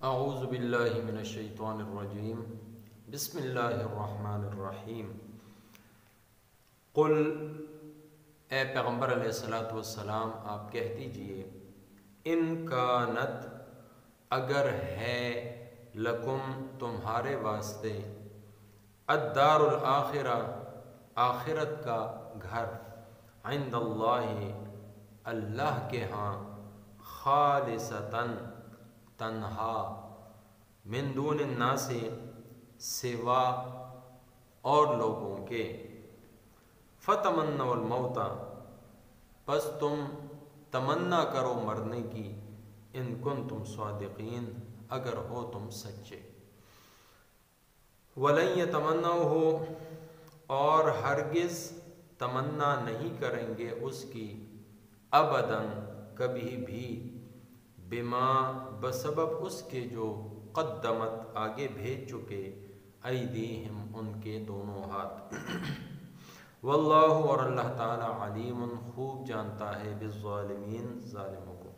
اعوذ باللہ من الشیطان الرجیم بسم اللہ الرحمن الرحیم قل، اے پیغمبر علیہ الصلاۃ والسلام آپ کہہ دیجئے، ان کانت اگر ہے لکم تمہارے واسطے الدار الآخرہ آخرت کا گھر عند اللہ اللہ کے ہاں خالصتاً تنہا من دون الناس سوا اور لوگوں کے فتمنوا الموت پس تم تمنا کرو مرنے کی ان کنتم صادقین اگر ہو تم سچے ولن یتمنوہ اور ہرگز تمنا نہیں کریں گے اس کی ابداً کبھی بھی بما بسبب اس کے جو قدمت آگے بھیج چکے ایدیہم ان کے دونوں ہاتھ واللہ اور اللہ تعالی علیم خوب جانتا ہے بالظالمین ظالموں کو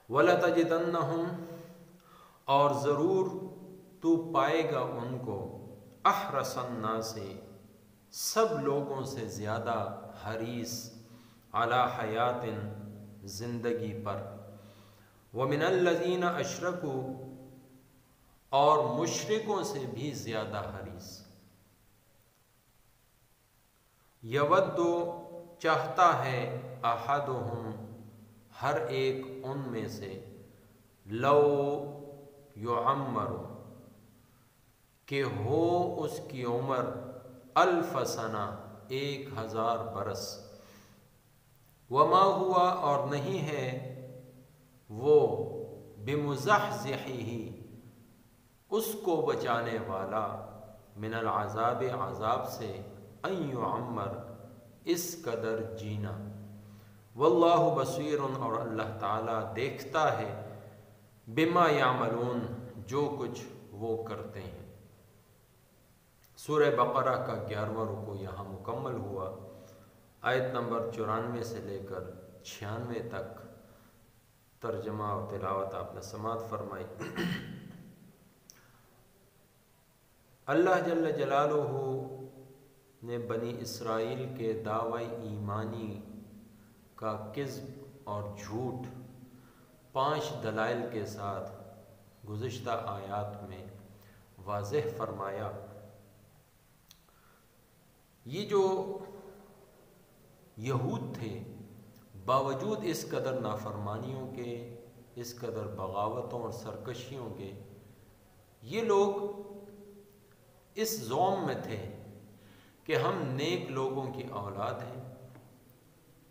وَلَتَجِدَنَّهُمْ اور ضرور تو پائے گا ان کو احرص الناس سب لوگوں سے زیادہ حریص علی حیات زندگی پر وَمِنَ الَّذِينَ أَشْرَكُوا اور مشرکوں سے بھی زیادہ حریص یود چاہتا ہے احدہم ہر ایک ان میں سے لو یعمر کہ ہو اس کی عمر الف سنہ 1000 برس وما ہوا اور نہیں ہے وہ بمزحزحہ اس کو بچانے والا من العذاب عذاب سے ان یعمر اس قدر جینا واللہ بصیر اور اللہ تعالی دیکھتا ہے بما یعملون جو کچھ وہ کرتے ہیں۔ سورہ بقرہ کا 11واں رکوع یہاں مکمل ہوا۔ آیت نمبر 94 سے لے کر 96 تک ترجمہ اور تلاوت آپ نے سماعت فرمائی۔ اللہ جل جلالہ نے بنی اسرائیل کے دعوی ایمانی کا کذب اور جھوٹ 5 دلائل کے ساتھ گزشتہ آیات میں واضح فرمایا۔ یہ جو یہود تھے باوجود اس قدر نافرمانیوں کے، اس قدر بغاوتوں اور سرکشیوں کے، یہ لوگ اس زوم میں تھے کہ ہم نیک لوگوں کی اولاد ہیں،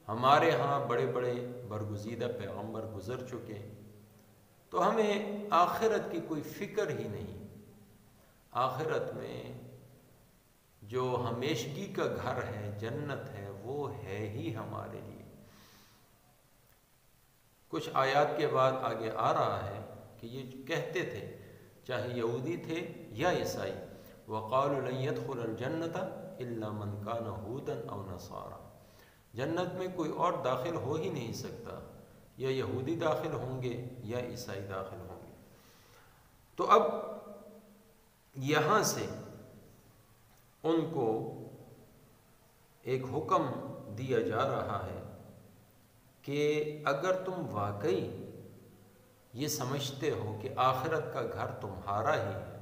ہمارے ہاں بڑے بڑے برگزیدہ پیغمبر گزر چکے، تو ہمیں آخرت کی کوئی فکر ہی نہیں، آخرت میں جو ہمیشگی کا گھر ہے، جنت ہے، وہ ہے ہی ہمارے لیے۔ کچھ آیات کے بعد آگے آ رہا ہے کہ یہ کہتے تھے، چاہے یہودی تھے یا عیسائی، وَقَالُوا لَن يَدْخُلَ الْجَنَّةَ إِلَّا مَنْ كَانَ هُودًا أَوْ نَصَارَىٰ جنت میں کوئی اور داخل ہو ہی نہیں سکتا، یا یہودی داخل ہوں گے یا عیسائی داخل ہوں گے۔ تو اب یہاں سے ان کو ایک حکم دیا جا رہا ہے کہ اگر تم واقعی یہ سمجھتے ہو کہ آخرت کا گھر تمہارا ہی ہے،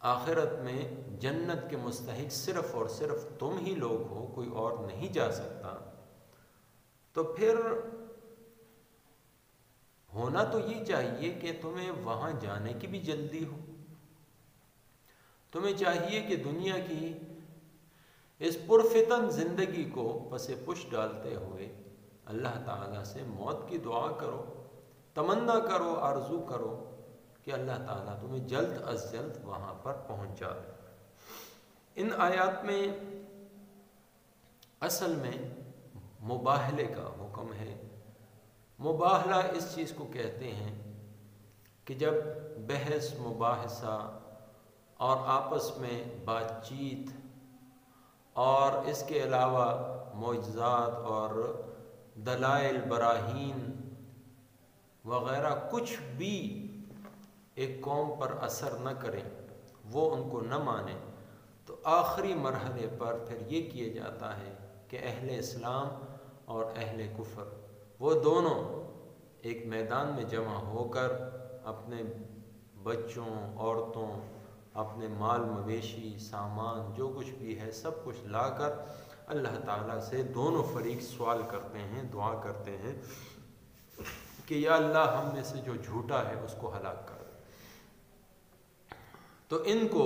آخرت میں جنت کے مستحق صرف اور صرف تم ہی لوگ ہو، کوئی اور نہیں جا سکتا، تو پھر ہونا تو یہ چاہیے کہ تمہیں وہاں جانے کی بھی جلدی ہو، تمہیں چاہیے کہ دنیا کی اس پرفتن زندگی کو پس پش ڈالتے ہوئے اللہ تعالیٰ سے موت کی دعا کرو، تمنا کرو، آرزو کرو کہ اللہ تعالیٰ تمہیں جلد از جلد وہاں پر پہنچا دے۔ ان آیات میں اصل میں مباہلے کا حکم ہے۔ مباہلہ اس چیز کو کہتے ہیں کہ جب بحث مباحثہ اور آپس میں بات چیت اور اس کے علاوہ معجزات اور دلائل براہین وغیرہ کچھ بھی ایک قوم پر اثر نہ کریں، وہ ان کو نہ مانے، تو آخری مرحلے پر پھر یہ کیا جاتا ہے کہ اہل اسلام اور اہل کفر وہ دونوں ایک میدان میں جمع ہو کر اپنے بچوں، عورتوں، اپنے مال مویشی، سامان جو کچھ بھی ہے سب کچھ لا کر اللہ تعالیٰ سے دونوں فریق سوال کرتے ہیں، دعا کرتے ہیں کہ یا اللہ ہم میں سے جو جھوٹا ہے اس کو ہلاک کر۔ تو ان کو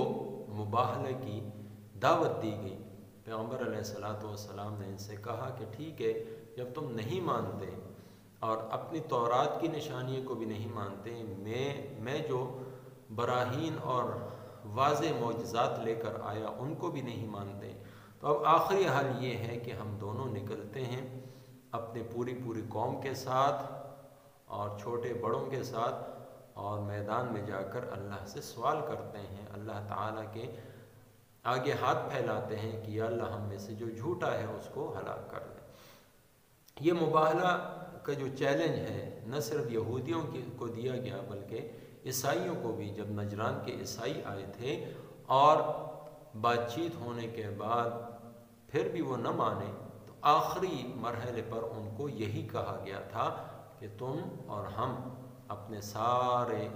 مباہلے کی دعوت دی گئی۔ پیغمبر علیہ السلام نے ان سے کہا کہ ٹھیک ہے، جب تم نہیں مانتے اور اپنی تورات کی نشانیوں کو بھی نہیں مانتے، میں جو براہین اور واضح معجزات لے کر آیا ان کو بھی نہیں مانتے، تو اب آخری حل یہ ہے کہ ہم دونوں نکلتے ہیں اپنے پوری قوم کے ساتھ اور چھوٹے بڑوں کے ساتھ، اور میدان میں جا کر اللہ سے سوال کرتے ہیں، اللہ تعالیٰ کے آگے ہاتھ پھیلاتے ہیں کہ یا اللہ ہم میں سے جو جھوٹا ہے اس کو ہلاک کر دیں۔ یہ مباہلہ کا جو چیلنج ہے نہ صرف یہودیوں کو دیا گیا بلکہ عیسائیوں کو بھی، جب نجران کے عیسائی آئے تھے اور بات چیت ہونے کے بعد پھر بھی وہ نہ مانے، تو آخری مرحلے پر ان کو یہی کہا گیا تھا کہ تم اور ہم اپنے سارے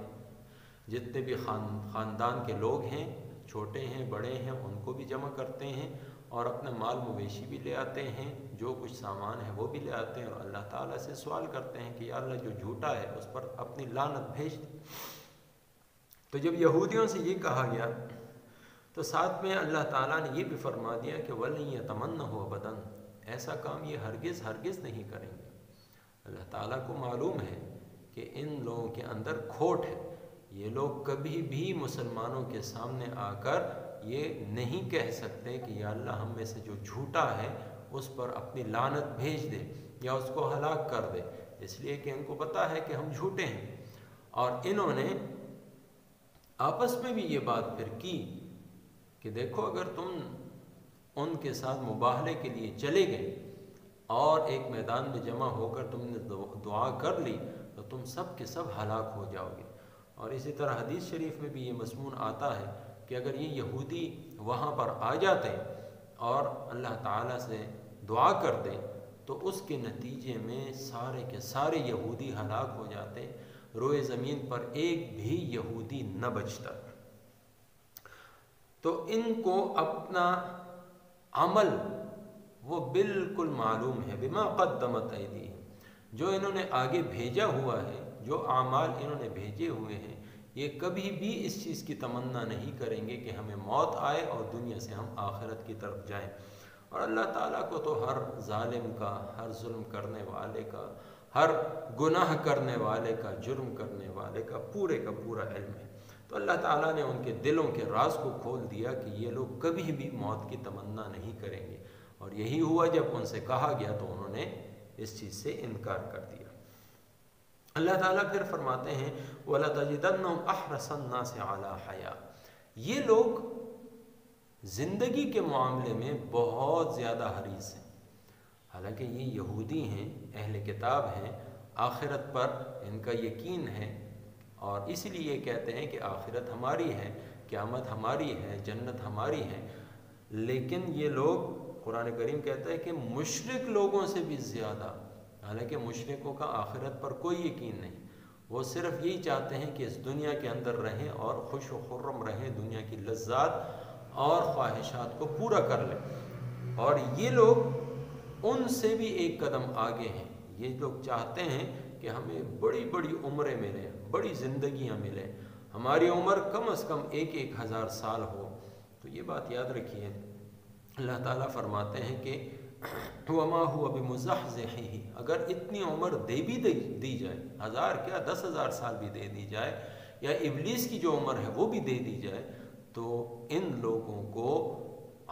جتنے بھی خاندان کے لوگ ہیں، چھوٹے ہیں بڑے ہیں، ان کو بھی جمع کرتے ہیں اور اپنے مال مویشی بھی لے آتے ہیں، جو کچھ سامان ہے وہ بھی لے آتے ہیں، اور اللہ تعالیٰ سے سوال کرتے ہیں کہ یا اللہ جو جھوٹا ہے اس پر اپنی لعنت بھیج دے۔ تو جب یہودیوں سے یہ کہا گیا تو ساتھ میں اللہ تعالیٰ نے یہ بھی فرما دیا کہ وَلَن يَتَمَنَّهُ أَبَدًا، ایسا کام یہ ہرگز نہیں کریں گے۔ اللہ تعالیٰ کو معلوم ہے کہ ان لوگوں کے اندر کھوٹ ہے، یہ لوگ کبھی بھی مسلمانوں کے سامنے آ کر یہ نہیں کہہ سکتے کہ یا اللہ ہم میں سے جو جھوٹا ہے اس پر اپنی لعنت بھیج دے یا اس کو ہلاک کر دے، اس لیے کہ ان کو پتہ ہے کہ ہم جھوٹے ہیں۔ اور انہوں نے آپس میں بھی یہ بات پھر کی کہ دیکھو اگر تم ان کے ساتھ مباہلے کے لیے چلے گئے اور ایک میدان میں جمع ہو کر تم نے دعا کر لی تو تم سب کے سب ہلاک ہو جاؤ گے۔ اور اسی طرح حدیث شریف میں بھی یہ مضمون آتا ہے کہ اگر یہ یہودی وہاں پر آ جاتے اور اللہ تعالیٰ سے دعا کرتے تو اس کے نتیجے میں سارے کے سارے یہودی ہلاک ہو جاتے، روئے زمین پر ایک بھی یہودی نہ بچتا۔ تو ان کو اپنا عمل وہ بالکل معلوم ہے، بما قدمت ایدیہم، جو انہوں نے آگے بھیجا ہوا ہے، جو اعمال انہوں نے بھیجے ہوئے ہیں، یہ کبھی بھی اس چیز کی تمنا نہیں کریں گے کہ ہمیں موت آئے اور دنیا سے ہم آخرت کی طرف جائیں۔ اور اللہ تعالیٰ کو تو ہر ظالم کا، ہر ظلم کرنے والے کا، ہر گناہ کرنے والے کا، جرم کرنے والے کا پورا علم ہے۔ تو اللہ تعالیٰ نے ان کے دلوں کے راز کو کھول دیا کہ یہ لوگ کبھی بھی موت کی تمنا نہیں کریں گے، اور یہی ہوا جب ان سے کہا گیا تو انہوں نے اس چیز سے انکار کر دیا۔ اللہ تعالیٰ پھر فرماتے ہیں وَلَتَجِدَنَّهُمْ أَحْرَصَ النَّاسِ عَلَىٰ حَيَاةٍ، یہ لوگ زندگی کے معاملے میں بہت زیادہ حریص ہیں، حالانکہ یہ یہودی ہیں، اہل کتاب ہیں، آخرت پر ان کا یقین ہے، اور اسی لیے یہ کہتے ہیں کہ آخرت ہماری ہے، قیامت ہماری ہے، جنت ہماری ہے، لیکن یہ لوگ، قرآن کریم کہتا ہے کہ مشرک لوگوں سے بھی زیادہ، حالانکہ مشرکوں کا آخرت پر کوئی یقین نہیں، وہ صرف یہی چاہتے ہیں کہ اس دنیا کے اندر رہیں اور خوش و خرم رہیں، دنیا کی لذات اور خواہشات کو پورا کر لیں، اور یہ لوگ ان سے بھی ایک قدم آگے ہیں۔ یہ لوگ چاہتے ہیں کہ ہمیں بڑی بڑی عمریں ملیں، بڑی زندگیاں ملیں، ہماری عمر کم از کم 1000 سال ہو۔ تو یہ بات یاد رکھیے، اللہ تعالیٰ فرماتے ہیں کہ وَمَا هُوَ بِمُزَحْزِحِهِ، اگر اتنی عمر بھی دی جائے، 1000 کیا 10,000 سال بھی دے دی جائے، یا ابلیس کی جو عمر ہے وہ بھی دے دی جائے، تو ان لوگوں کو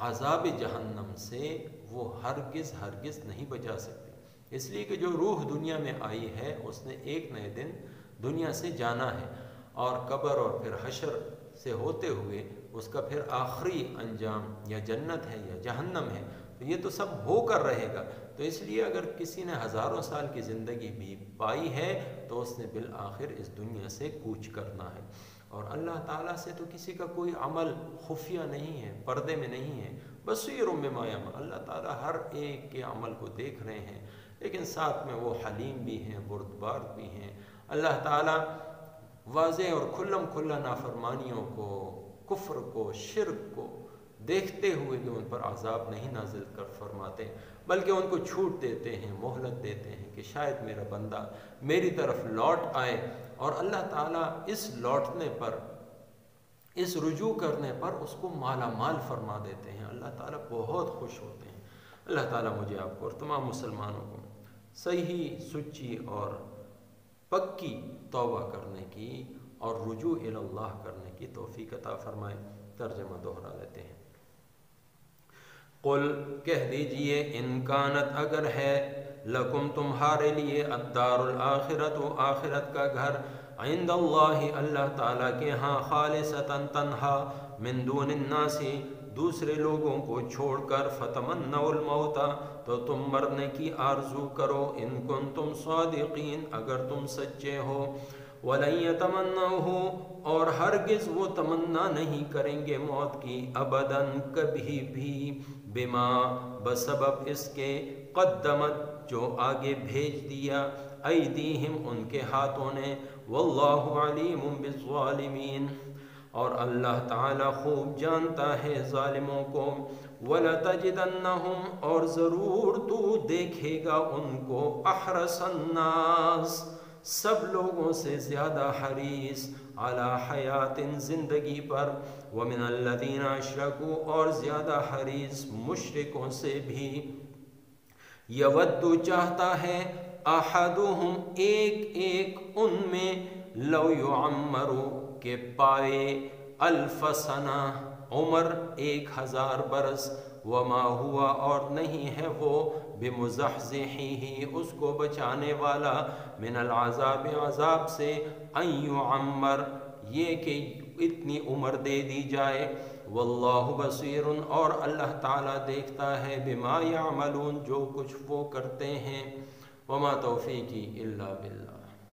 عذاب جہنم سے وہ ہرگز نہیں بچا سکتے، اس لیے کہ جو روح دنیا میں آئی ہے اس نے ایک نئے دن دنیا سے جانا ہے، اور قبر اور پھر حشر سے ہوتے ہوئے اس کا پھر آخری انجام یا جنت ہے یا جہنم ہے۔ یہ تو سب ہو کر رہے گا. تو اس لیے اگر کسی نے ہزاروں سال کی زندگی بھی پائی ہے تو اس نے بالآخر اس دنیا سے کوچ کرنا ہے. اور اللہ تعالیٰ سے تو کسی کا کوئی عمل خفیہ نہیں ہے، پردے میں نہیں ہے. بصیر بما یعمل، اللہ تعالیٰ ہر ایک کے عمل کو دیکھ رہے ہیں، لیکن ساتھ میں وہ حلیم بھی ہیں، بردبار بھی ہیں. اللہ تعالیٰ واضح اور کھلم کھلا نافرمانیوں کو، کفر کو، شرک کو دیکھتے ہوئے بھی ان پر عذاب نہیں نازل کر فرماتے، بلکہ ان کو چھوٹ دیتے ہیں، مہلت دیتے ہیں کہ شاید میرا بندہ میری طرف لوٹ آئے. اور اللہ تعالیٰ اس لوٹنے پر، اس رجوع کرنے پر اس کو مالا مال فرما دیتے ہیں. اللہ تعالیٰ بہت خوش ہوتے ہیں. اللہ تعالیٰ مجھے، آپ کو اور تمام مسلمانوں کو صحیح، سچی اور پکی توبہ کرنے کی اور رجوع الی اللہ کرنے کی توفیق عطا فرمائے. ترجمہ دوہرا لیتے ہیں. قل کہہ دیجئے، ان کانت اگر ہے، لکم تمہارے لیے، الدار الآخرت آخرت کا گھر، عند اللہ اللہ تعالیٰ کے ہاں، خالصتاً تنہا، من دون الناس دوسرے لوگوں کو چھوڑ کر، فتمنوا الموت تو تم مرنے کی آرزو کرو، ان کنتم صادقین اگر تم سچے ہو. وَلَن يَتَمَنَّوْهُ اور ہرگز وہ تمنا نہیں کریں گے موت کی، ابداً کبھی بھی، بما بسبب اس کے، قدمت جو آگے بھیج دیا، ایدیہم ان کے ہاتھوں نے، واللہ علیم بالظالمین اور اللہ تعالیٰ خوب جانتا ہے ظالموں کو. وَلَتَجِدَنَّهُمْ اور ضرور تو دیکھے گا ان کو، احرص الناس سب لوگوں سے زیادہ حریص، علی حیات زندگی پر، ومن الذین اشرکوا اور زیادہ حریص مشرکوں سے بھی. یود چاہتا ہے، احدہم ایک ایک ان میں، لو یعمر کہ پائے، الف سنہ عمر 1000 برس، وما ہوا اور نہیں ہے وہ، بمزحزحہ اس کو بچانے والا، من العذاب عذاب سے، ان یعمر یہ کہ اتنی عمر دے دی جائے. واللہ بصیر اور اللہ تعالیٰ دیکھتا ہے، بما یعملون جو کچھ وہ کرتے ہیں. وما توفیقی الا باللہ.